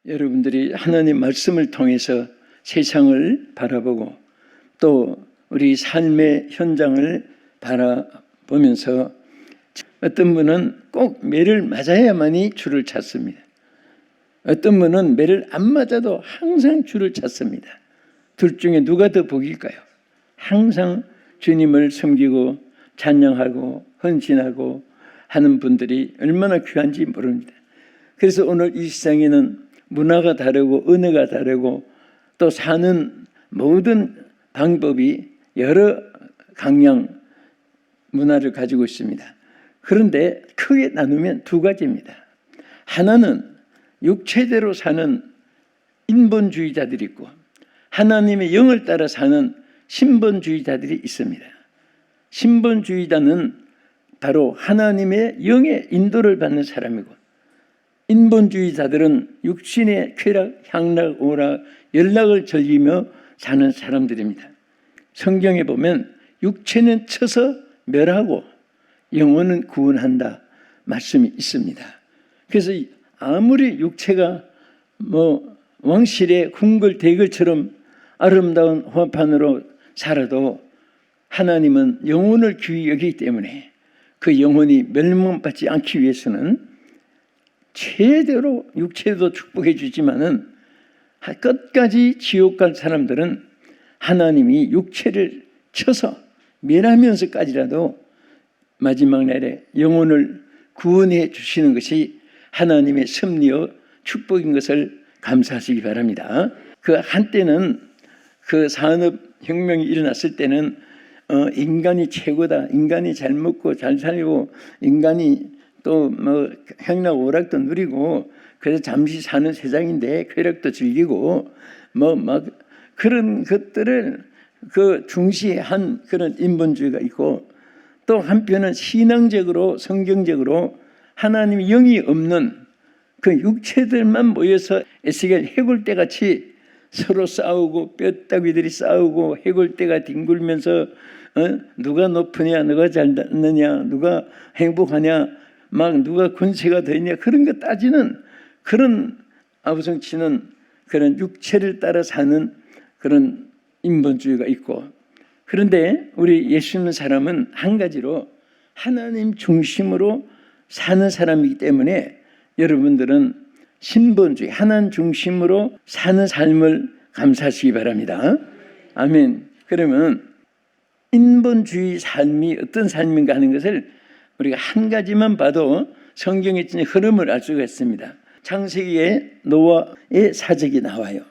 여러분들이 하나님 말씀을 통해서 세상을 바라보고 또 우리 삶의 현장을 바라보면서 어떤 분은 꼭 매를 맞아야만이 주를 찾습니다. 어떤 분은 매를 안 맞아도 항상 주를 찾습니다. 둘 중에 누가 더 복일까요? 항상 주님을 섬기고 찬양하고 헌신하고 하는 분들이 얼마나 귀한지 모릅니다. 그래서 오늘 이 세상에는 문화가 다르고 언어가 다르고 또 사는 모든 방법이 여러 강양 문화를 가지고 있습니다. 그런데 크게 나누면 두 가지입니다. 하나는 육체대로 사는 인본주의자들이 있고 하나님의 영을 따라 사는 신본주의자들이 있습니다. 신본주의자는 바로 하나님의 영의 인도를 받는 사람이고 인본주의자들은 육신의 쾌락, 향락, 오락, 연락을 즐기며 사는 사람들입니다. 성경에 보면 육체는 쳐서 멸하고 영혼은 구원한다 말씀이 있습니다. 그래서 아무리 육체가 왕실의 궁궐 대궐처럼 아름다운 화판으로 살아도 하나님은 영혼을 귀히 여기기 때문에 그 영혼이 멸망받지 않기 위해서는 최대로 육체도 축복해 주지만은 끝까지 지옥 갈 사람들은 하나님이 육체를 쳐서 멸하면서까지라도 마지막 날에 영혼을 구원해 주시는 것이 하나님의 섭리요 축복인 것을 감사하시기 바랍니다. 그 한때는 그 산업혁명이 일어났을 때는 인간이 최고다, 인간이 잘 먹고 잘 살고 인간이 또 향락 오락도 누리고 그래서 잠시 사는 세상인데 쾌락도 즐기고 그런 것들을 그 중시한 그런 인본주의가 있고 또 한편은 신앙적으로 성경적으로 하나님의 영이 없는 그 육체들만 모여서 에스겔 해골대 같이 서로 싸우고 뼈다귀들이 싸우고 해골대가 뒹굴면서 누가 높으냐 누가 잘났느냐 누가 행복하냐 막 누가 권세가 더 있냐 그런 거 따지는 그런 아우성치는 그런 육체를 따라 사는 그런 인본주의가 있고 그런데 우리 예수 믿는 사람은 한 가지로 하나님 중심으로 사는 사람이기 때문에 여러분들은 신본주의 하나님 중심으로 사는 삶을 감사하시기 바랍니다. 아멘. 그러면 인본주의 삶이 어떤 삶인가 하는 것을 우리가 한 가지만 봐도 성경의 흐름을 알 수가 있습니다. 창세기에 노아의 사적이 나와요.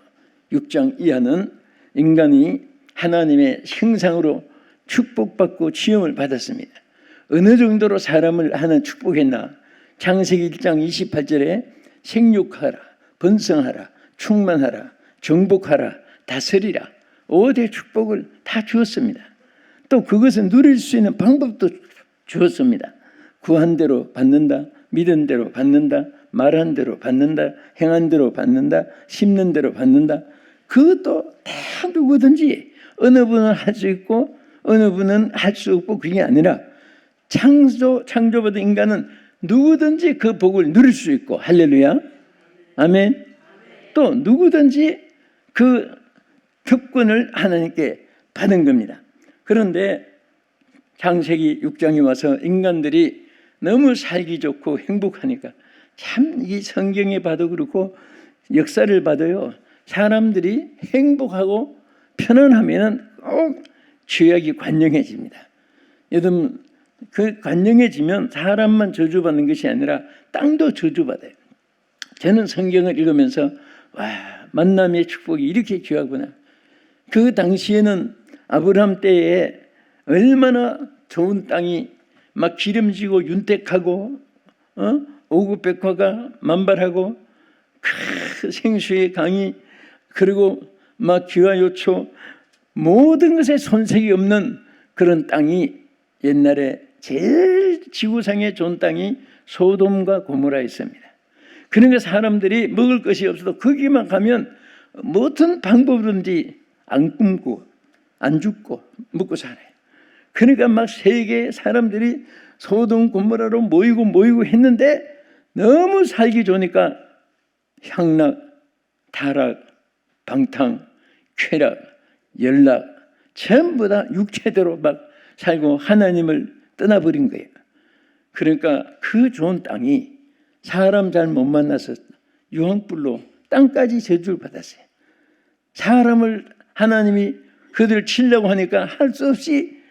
6장 이하는 인간이 하나님의 형상으로 축복받고 지음을 받았습니다. 어느 정도로 사람을 하나 축복했나? 창세기 1장 28절에 생육하라, 번성하라, 충만하라, 정복하라, 다스리라 5대 축복을 다 주었습니다. 또 그것을 누릴 수 있는 방법도 주었습니다. 구한 대로 받는다, 믿은 대로 받는다, 말한 대로 받는다, 행한 대로 받는다, 심는 대로 받는다. 그것도 다 누구든지 어느 분은 할 수 있고 어느 분은 할 수 없고 그게 아니라 창조받은 인간은 누구든지 그 복을 누릴 수 있고 할렐루야 아멘. 또 누구든지 그 특권을 하나님께 받은 겁니다. 그런데 창세기 6장에 와서 인간들이 너무 살기 좋고 행복하니까 참 이 성경에 봐도 그렇고 역사를 봐도요 사람들이 행복하고 편안하면 꼭 죄악이 관영해집니다. 여러분 그 관영해지면 사람만 저주받는 것이 아니라 땅도 저주받아요. 저는 성경을 읽으면서 와 만남의 축복이 이렇게 귀하구나. 그 당시에는 아브라함 때에 얼마나 좋은 땅이 막 기름지고 윤택하고 오구백화가 만발하고 생수의 강이 그리고 막 기와 요초 모든 것에 손색이 없는 그런 땅이 옛날에 제일 지구상에 좋은 땅이 소돔과 고모라였습니다. 그러니까 사람들이 먹을 것이 없어도 거기만 가면 무슨 방법이든지 안 굶고 안 죽고 먹고 살아요. 그러니까 막 세계 사람들이 소돔 고모라로 모이고 했는데 너무 살기 좋으니까 향락 타락, 방탕, 쾌락, 연락 전부 다 육체대로 막 살고 하나님을 떠나버린 거예요. 그러니까 그 좋은 땅이 사람 잘 못 만나서 유황불로 땅까지 저주를 받았어요. 사람을 하나님이 그들을 치려고 하니까 할 수 없이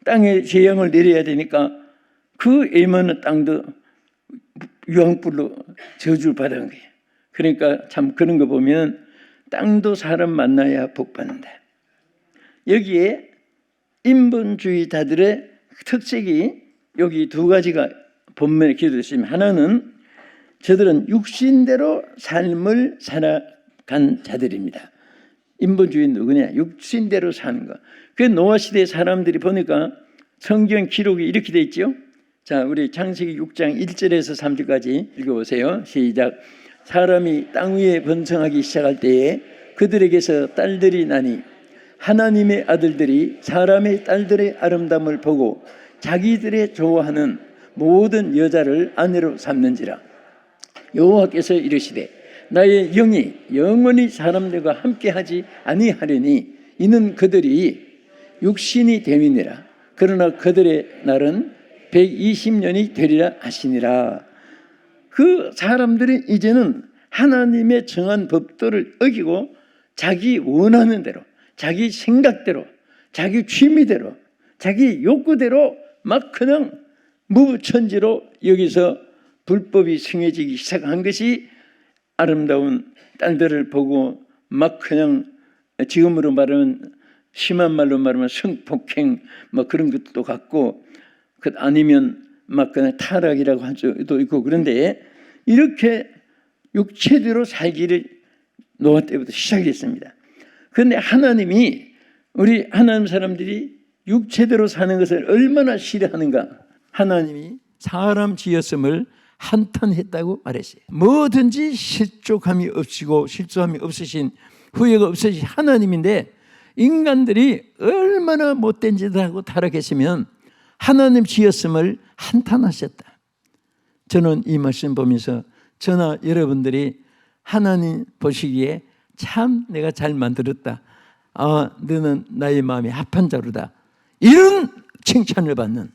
땅에 재앙을 내려야 되니까 그 애먹는 땅도 유황불로 저주를 받은 거예요. 그러니까 참 그런 거 보면 땅도 사람 만나야 복 받는다. 여기에 인본주의자들의 특색이 여기 두 가지가 본문에 기록되어 있습니다. 하나는 저들은 육신대로 삶을 살아간 자들입니다. 인본주의는 누구냐? 육신대로 사는 거. 그 노아 시대 사람들이 보니까 성경 기록이 이렇게 돼 있죠. 자, 우리 창세기 6장 1절에서 3절까지 읽어보세요. 시작. 사람이 땅 위에 번성하기 시작할 때에 그들에게서 딸들이 나니 하나님의 아들들이 사람의 딸들의 아름다움을 보고 자기들의 좋아하는 모든 여자를 아내로 삼는지라. 여호와께서 이르시되 나의 영이 영원히 사람들과 함께하지 아니하려니 이는 그들이 육신이 됨이니라. 그러나 그들의 날은 120년이 되리라 하시니라. 그 사람들이 이제는 하나님의 정한 법도를 어기고 자기 원하는 대로, 자기 생각대로, 자기 취미대로, 자기 욕구대로 막 그냥 무천지로 여기서 불법이 승해지기 시작한 것이 아름다운 딸들을 보고 막 그냥 지금으로 말하면 심한 말로 말하면 성폭행 뭐 그런 것도 같고 그 아니면 막 그냥 타락이라고 할 수도 있고 그런데 이렇게 육체대로 살기를 노아 때부터 시작했습니다. 그런데 하나님이 우리 하나님 사람들이 육체대로 사는 것을 얼마나 싫어하는가. 하나님이 사람 지었음을 한탄했다고 말했어요. 뭐든지 실족함이 없으시고 실수함이 없으신 후회가 없으신 하나님인데 인간들이 얼마나 못된 짓을 하고 타락했으면 하나님 지었음을 한탄하셨다. 저는 이 말씀 보면서 저나 여러분들이 하나님 보시기에 참 내가 잘 만들었다. 너는 나의 마음에 합한 자루다. 이런 칭찬을 받는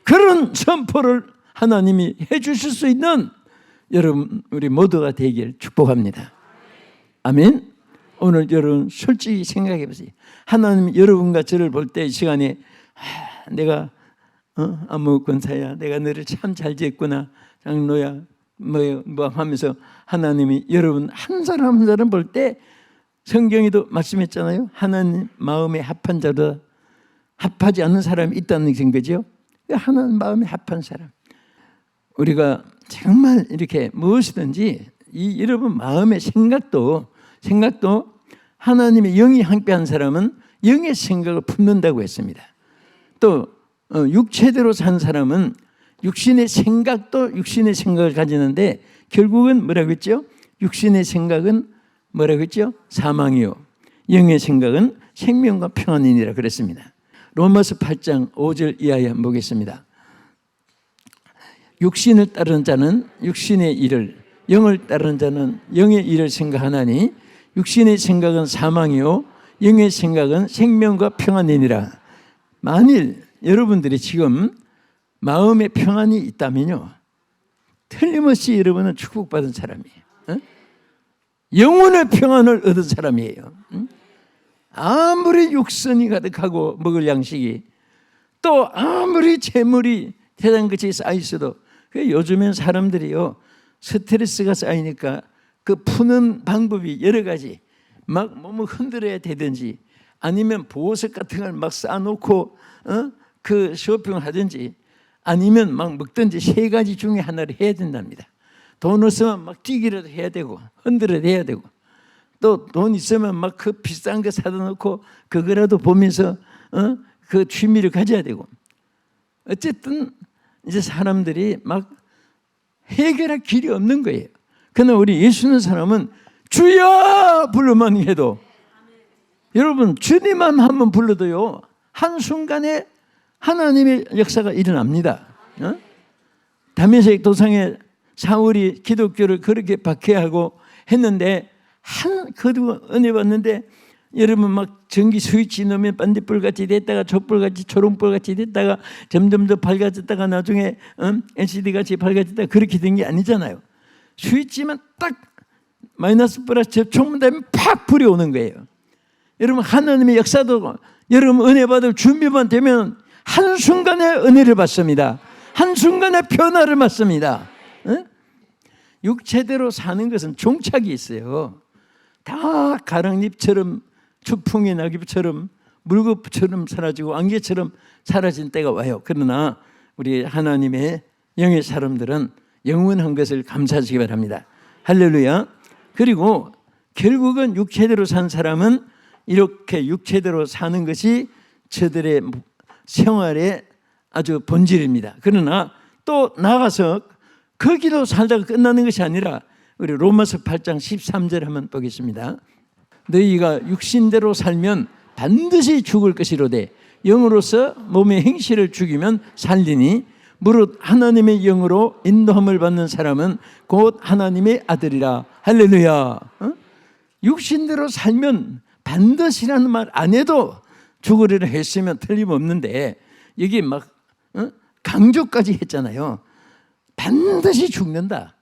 그런 선포를 하나님이 해주실 수 있는 여러분 우리 모두가 되길 축복합니다. 아멘. 오늘 여러분 솔직히 생각해 보세요. 하나님 여러분과 저를 볼 때 이 시간에 내가 아무 권사야 내가 너를 참 잘 지었구나 장로야 뭐 하면서 하나님이 여러분 한 사람 한 사람 볼 때 성경에도 말씀했잖아요. 하나님 마음에 합한 자도 합하지 않는 사람이 있다는 거죠. 하나님 마음에 합한 사람. 우리가 정말 이렇게 무엇이든지 이 여러분 마음의 생각도 하나님의 영이 함께한 사람은 영의 생각을 품는다고 했습니다. 또 육체대로 산 사람은 육신의 생각도 육신의 생각을 가지는데 결국은 뭐라고 했죠? 육신의 생각은 뭐라고 했죠? 사망이요. 영의 생각은 생명과 평안이니라 그랬습니다. 로마서 8장 5절 이하에 한번 보겠습니다. 육신을 따르는 자는 육신의 일을, 영을 따르는 자는 영의 일을 생각하나니 육신의 생각은 사망이요 영의 생각은 생명과 평안이니라. 만일 여러분들이 지금 마음의 평안이 있다면요 틀림없이 여러분은 축복받은 사람이에요. 영혼의 평안을 얻은 사람이에요. 아무리 육선이 가득하고 먹을 양식이 또 아무리 재물이 세상같이 쌓여있어도 요즘엔 사람들이요 스트레스가 쌓이니까 그 푸는 방법이 여러 가지 막 몸을 흔들어야 되든지 아니면 보호석 같은 걸 막 쌓아놓고 그 쇼핑을 하든지 아니면 막 먹든지 세 가지 중에 하나를 해야 된답니다. 돈 없으면 막 뛰기라도 해야 되고 흔들어도 해야 되고 또 돈 있으면 막 그 비싼 거 사다 놓고 그거라도 보면서 그 취미를 가져야 되고 어쨌든 이제 사람들이 막 해결할 길이 없는 거예요. 그러나 우리 예수 믿는 사람은 주여 불러만 해도 여러분 주님만 한번 불러도요 한순간에 하나님의 역사가 일어납니다. 다메섹 도상에 사울이 기독교를 그렇게 박해하고 했는데 그 은혜 받는데 여러분 막 전기 스위치 넣으면 반딧불같이 됐다가 촛불같이 초롱불같이 됐다가 점점 더 밝아졌다가 나중에 LCD같이 밝아졌다가 그렇게 된 게 아니잖아요. 스위치만 딱 마이너스 플러스 접촉되면 팍 불이 오는 거예요. 여러분 하나님의 역사도 여러분 은혜 받을 준비만 되면 한순간에 은혜를 받습니다. 한순간에 변화를 받습니다. 육체대로 사는 것은 종착이 있어요. 다 가랑잎처럼 추풍의 낙엽처럼 물급처럼 사라지고 안개처럼 사라진 때가 와요. 그러나 우리 하나님의 영의 사람들은 영원한 것을 감사하시기 바랍니다. 할렐루야. 그리고 결국은 육체대로 산 사람은 이렇게 육체대로 사는 것이 저들의 생활의 아주 본질입니다. 그러나 또 나가서 거기도 살다가 끝나는 것이 아니라 우리 로마서 8장 13절 한번 보겠습니다. 너희가 육신대로 살면 반드시 죽을 것이로되 영으로서 몸의 행실을 죽이면 살리니 무릇 하나님의 영으로 인도함을 받는 사람은 곧 하나님의 아들이라. 할렐루야. 육신대로 살면 반드시라는 말 안 해도 죽으리라 했으면 틀림없는데 여기 막 강조까지 했잖아요. 반드시 죽는다.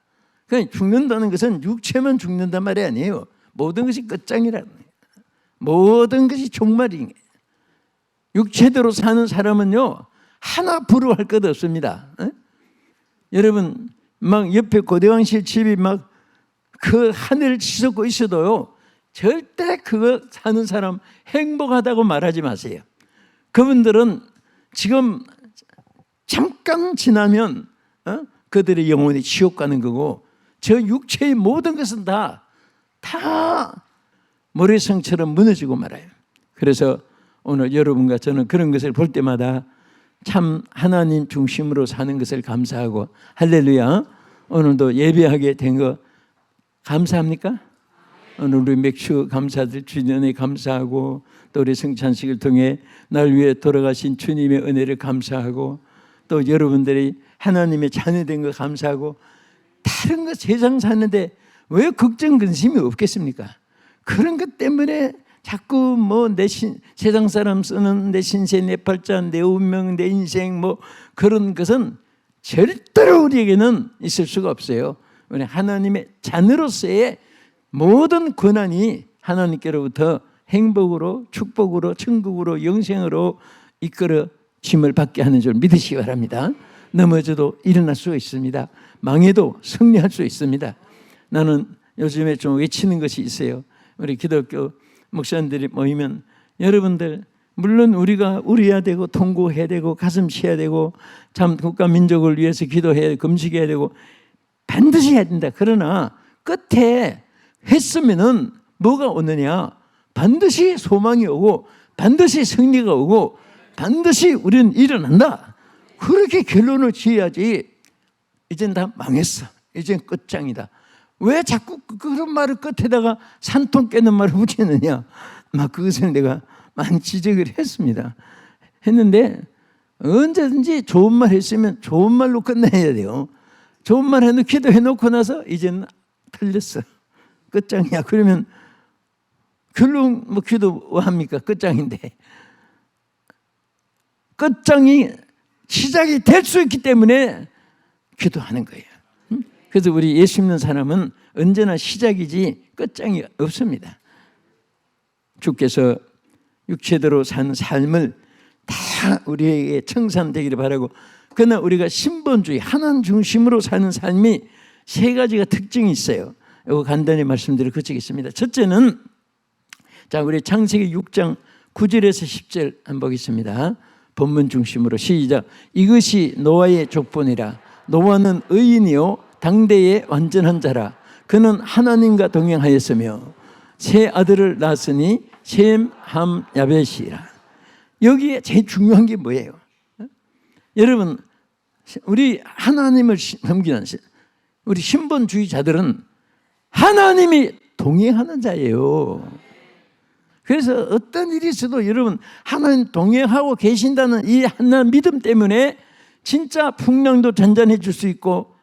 그러니까 죽는다는 것은 육체만 죽는단 말이 아니에요. 모든 것이 끝장이라는 거예요. 모든 것이 종말인 거예요. 육체대로 사는 사람은요 하나 부러워할 것 없습니다. 여러분 막 옆에 고대왕실 집이 막 그 하늘을 치솟고 있어도요 절대 그거 사는 사람 행복하다고 말하지 마세요. 그분들은 지금 잠깐 지나면 그들의 영혼이 지옥 가는 거고 저 육체의 모든 것은 다 모래성처럼 무너지고 말아요. 그래서 오늘 여러분과 저는 그런 것을 볼 때마다 참 하나님 중심으로 사는 것을 감사하고 할렐루야. 오늘도 예배하게 된 거 감사합니까? 오늘 우리 맥주 감사들 주년에 감사하고 또 우리 성찬식을 통해 날 위해 돌아가신 주님의 은혜를 감사하고 또 여러분들이 하나님의 자녀된 거 감사하고 다른 거 세상 사는데 왜 걱정 근심이 없겠습니까? 그런 것 때문에 자꾸 뭐 내 세상 사람 쓰는 내 신세 내 팔자 내 운명 내 인생 뭐 그런 것은 절대로 우리에게는 있을 수가 없어요. 우리 하나님의 자녀로서의 모든 권한이 하나님께로부터 행복으로 축복으로 천국으로 영생으로 이끌어 짐을 받게 하는 줄 믿으시기 바랍니다. 넘어져도 일어날 수 있습니다. 망해도 승리할 수 있습니다. 나는 요즘에 좀 외치는 것이 있어요. 우리 기독교 목사님들이 모이면 여러분들 물론 우리가 울어야 되고 통고해야 되고 가슴 치야 되고 참 국가 민족을 위해서 기도해야 되고 금식해야 되고 반드시 해야 된다. 그러나 끝에 했으면은 뭐가 오느냐? 반드시 소망이 오고 반드시 승리가 오고 반드시 우리는 일어난다. 그렇게 결론을 지어야지. 이젠 다 망했어. 이젠 끝장이다. 왜 자꾸 그런 말을 끝에다가 산통 깨는 말을 붙이느냐? 막 그것을 내가 많이 지적을 했습니다. 했는데 언제든지 좋은 말 했으면 좋은 말로 끝내야 돼요. 좋은 말 해놓고 기도해놓고 나서 이제는 틀렸어. 끝장이야. 그러면 결론 뭐 기도합니까? 끝장인데. 끝장이 시작이 될 수 있기 때문에 기도하는 거예요. 그래서 우리 예수 믿는 사람은 언제나 시작이지 끝장이 없습니다. 주께서 육체대로 산 삶을 다 우리에게 청산되기를 바라고 그러나 우리가 신본주의 하나님 중심으로 사는 삶이 세 가지가 특징이 있어요. 이거 간단히 말씀드려 그치겠습니다. 첫째는 자 우리 창세기 6장 9절에서 10절 한번 보겠습니다. 본문 중심으로 시작. 이것이 노아의 족본이라. 노아는 의인이요 당대의 완전한 자라. 그는 하나님과 동행하였으며 세 아들을 낳았으니 셈, 함, 야벳이라. 여기에 제일 중요한 게 뭐예요? 여러분 우리 하나님을 섬기는 우리 신본주의자들은 하나님이 동행하는 자예요. 그래서 어떤 일이 있어도 여러분 하나님 동행하고 계신다는 이 하나님 믿음 때문에 진짜 풍랑도 잔잔해 줄 수 있고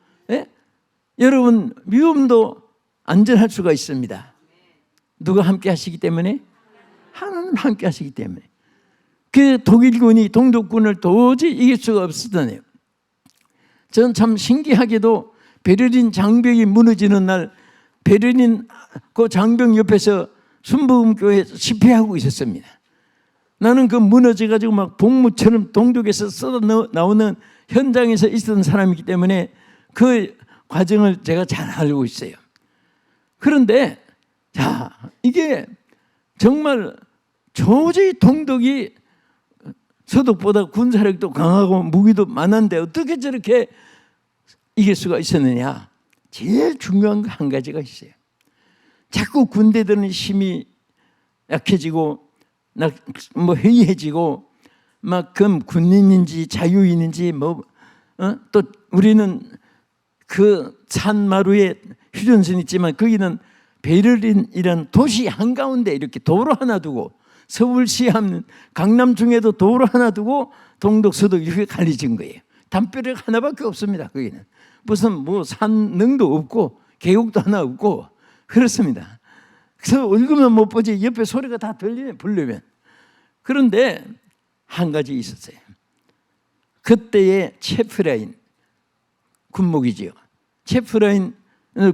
여러분 위험도 안전할 수가 있습니다. 누가 함께 하시기 때문에? 하나님 함께 하시기 때문에. 그 독일군이 동독군을 도저히 이길 수가 없었다네요. 저는 참 신기하게도 베를린 장벽이 무너지는 날 베를린 그 장벽 옆에서 순복음교회에서 집회하고 있었습니다. 나는 그 무너져가지고 막 복무처럼 동독에서 쏟아 나오는 현장에서 있었던 사람이기 때문에 그 과정을 제가 잘 알고 있어요. 그런데 자, 이게 정말 도저히 동독이 서독보다 군사력도 강하고 무기도 많은데 어떻게 저렇게 이길 수가 있었느냐? 제일 중요한 거 한 가지가 있어요. 자꾸 군대들은 힘이 약해지고 뭐 해이해지고 막 그럼 군인인지 자유인인지 또 우리는 그 산마루에 휴전선 있지만 거기는 베를린이라는 도시 한가운데 이렇게 도로 하나 두고 서울시 하면 강남 중에도 도로 하나 두고 동독 서독 이렇게 갈려진 거예요. 담벼락 하나밖에 없습니다. 거기는 무슨 뭐 산능도 없고 계곡도 하나 없고 그렇습니다. 그래서 얼굴만 못 보지 옆에 소리가 다 들려요. 부르면. 그런데 한 가지 있었어요. 그때의 체프라인 군목이지요. 체프라인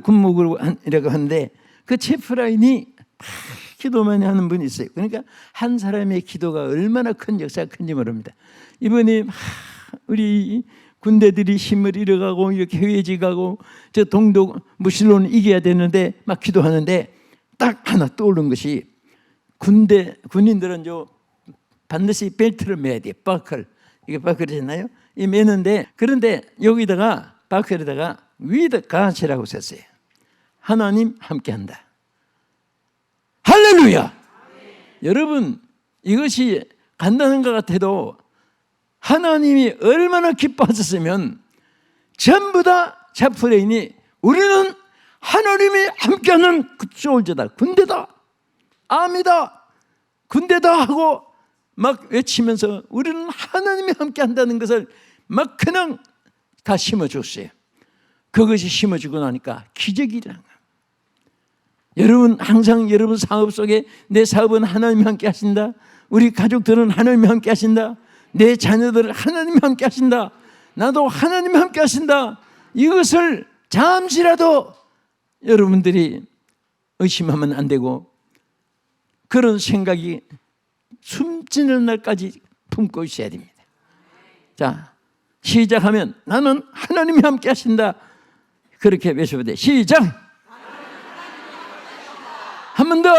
군목이라고 하는데 그 체프라인이 기도 많이 하는 분이 있어요. 그러니까 한 사람의 기도가 얼마나 큰 역사가 큰지 모릅니다. 이분이 우리 군대들이 힘을 잃어가고 이렇게 해외지가고 저 동독 무실론을 이겨야 되는데 막 기도하는데 딱 하나 떠오른 것이 군인들은 반드시 벨트를 매야 돼요. 버클. 이게 버클이잖아요. 이 매는데 그런데 여기다가 버클에다가 위드 가시라고 썼어요. 하나님 함께한다. 할렐루야. 여러분 이것이 간단한 것 같아도 하나님이 얼마나 기뻐하셨으면 전부 다 자프레인이 우리는 하나님이 함께하는 굿솔저다. 군대다. 암이다. 군대다 하고 막 외치면서 우리는 하나님이 함께한다는 것을 막 그냥 다 심어줬어요. 그것이 심어주고 나니까 기적이 일어난 거예요. 여러분 항상 여러분 사업 속에 내 사업은 하나님이 함께 하신다. 우리 가족들은 하나님이 함께 하신다. 내 자녀들은 하나님이 함께 하신다. 나도 하나님이 함께 하신다. 이것을 잠시라도 여러분들이 의심하면 안 되고 그런 생각이 숨지는 날까지 품고 있어야 됩니다. 자, 시작하면 나는 하나님이 함께 하신다. 그렇게 외쳐야 돼. 시작. 한 번 더.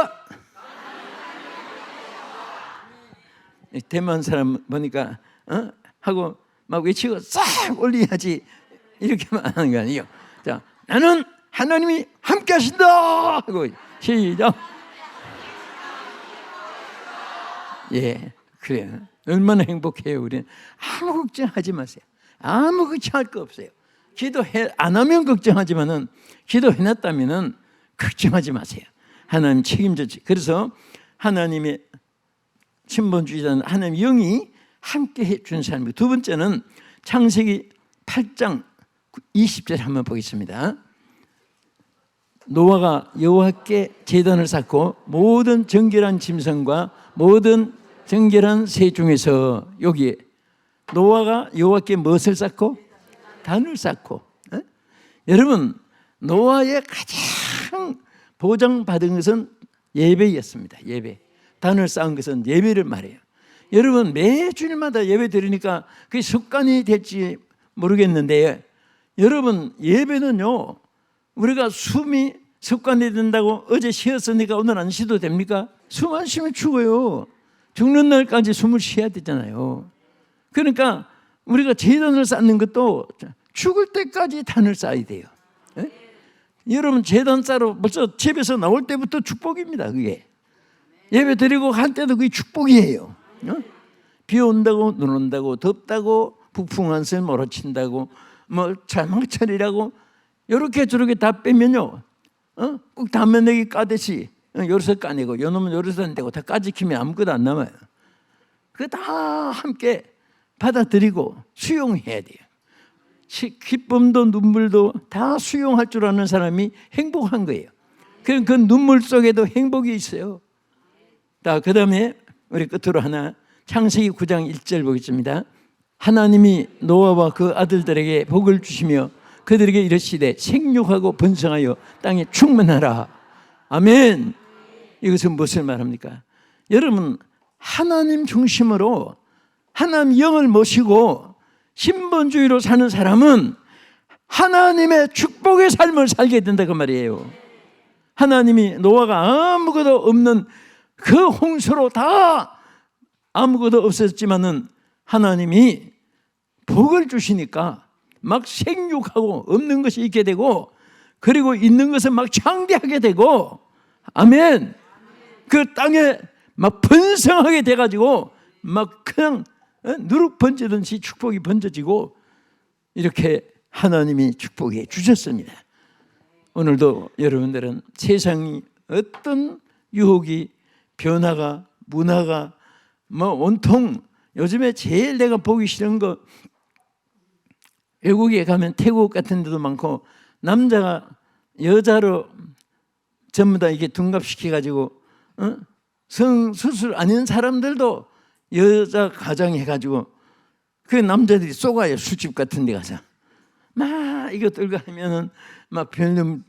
대만 사람 보니까 하고 막 외치고 싹 올려야지 이렇게만 하는 거 아니에요. 자, 나는 하나님이 함께 하신다 하고 시작. 예, 그래요. 얼마나 행복해요. 우리는 아무 걱정하지 마세요. 아무 걱정할 거 없어요. 기도해 안 하면 걱정하지만은 기도해놨다면은 걱정하지 마세요. 하나님 책임졌지. 그래서 하나님의 신본주의자는 하나님 영이 함께 해준 사람이고, 두 번째는 창세기 8장 20절 한번 보겠습니다. 노아가 여호와께 제단을 쌓고 모든 정결한 짐승과 모든 정결한 새 중에서, 여기에 노아가 여호와께 무엇을 쌓고? 단을 쌓고. 여러분, 노아의 가장 보장받은 것은 예배였습니다. 예배. 단을 쌓은 것은 예배를 말해요. 여러분, 매주일마다 예배 드리니까 그게 습관이 될지 모르겠는데, 여러분, 예배는요, 우리가 숨이 습관이 된다고 어제 쉬었으니까 오늘 안 쉬어도 됩니까? 숨 안 쉬면 죽어요. 죽는 날까지 숨을 쉬어야 되잖아요. 그러니까 우리가 제단을 쌓는 것도 죽을 때까지 단을 쌓아야 돼요. 예? 여러분, 제단 쌓으러 벌써 집에서 나올 때부터 축복입니다. 그게 예배 드리고 할 때도 그게 축복이에요. 비 온다고, 눈 온다고, 덥다고, 북풍 한슬 몰아친다고, 뭐 자망철이라고 이렇게 저렇게 다 빼면요, 꼭 담배내기 까듯이 요래서 까내고 요놈은 요래서 안 되고 다 까지키면 아무것도 안 남아요. 그거 다 함께 받아들이고 수용해야 돼요. 기쁨도 눈물도 다 수용할 줄 아는 사람이 행복한 거예요. 그 눈물 속에도 행복이 있어요. 그 다음에 우리 끝으로 하나, 창세기 9장 1절 보겠습니다. 하나님이 노아와 그 아들들에게 복을 주시며 그들에게 이르시되 생육하고 번성하여 땅에 충만하라. 아멘. 이것은 무엇을 말합니까? 여러분, 하나님 중심으로 하나님 영을 모시고 신본주의로 사는 사람은 하나님의 축복의 삶을 살게 된다 그 말이에요. 하나님이 노아가 아무것도 없는 그 홍수로 다 아무것도 없었지만은 하나님이 복을 주시니까 막 생육하고 없는 것이 있게 되고, 그리고 있는 것은 막 창대하게 되고, 아멘. 그 땅에 막 번성하게 돼가지고 막 그냥 누룩 번지듯이 축복이 번져지고, 이렇게 하나님이 축복해 주셨습니다. 오늘도 여러분들은 세상이 어떤 유혹이, 변화가, 문화가 온통, 요즘에 제일 내가 보기 싫은 거, 외국에 가면 태국 같은 데도 많고 남자가 여자로 전부 다 이게 둔갑시켜가지고 성수술 아닌 사람들도 여자 가장 해가지고 그 남자들이 쏘가요. 술집 같은 데 가서 막 이거 들고 하면은 막 별놈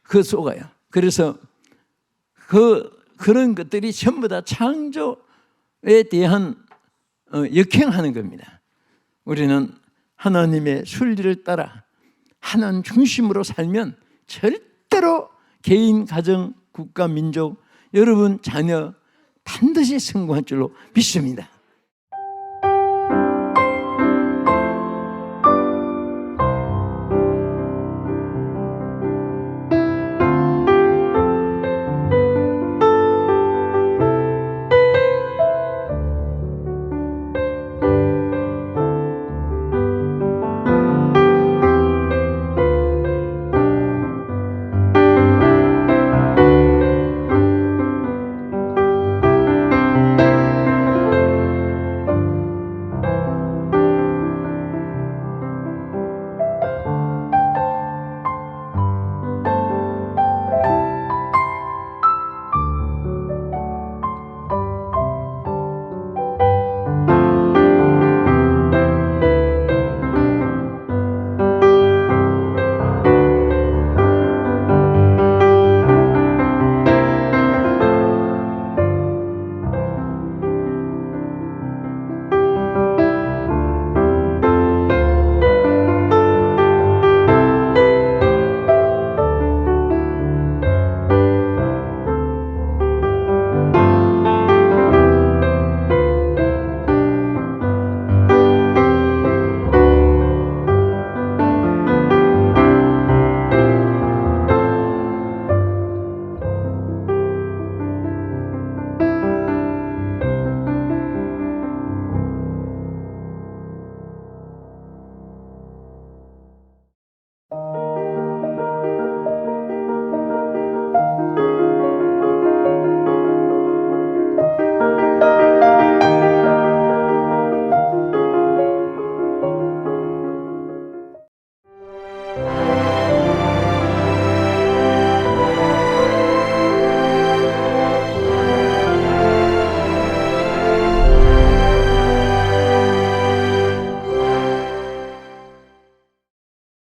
그 쏘가요. 그래서 그런 것들이 전부 다 창조에 대한 역행하는 겁니다. 우리는 하나님의 순리를 따라 하나님 중심으로 살면 절대로 개인, 가정, 국가, 민족, 여러분 자녀 반드시 성공할 줄로 믿습니다.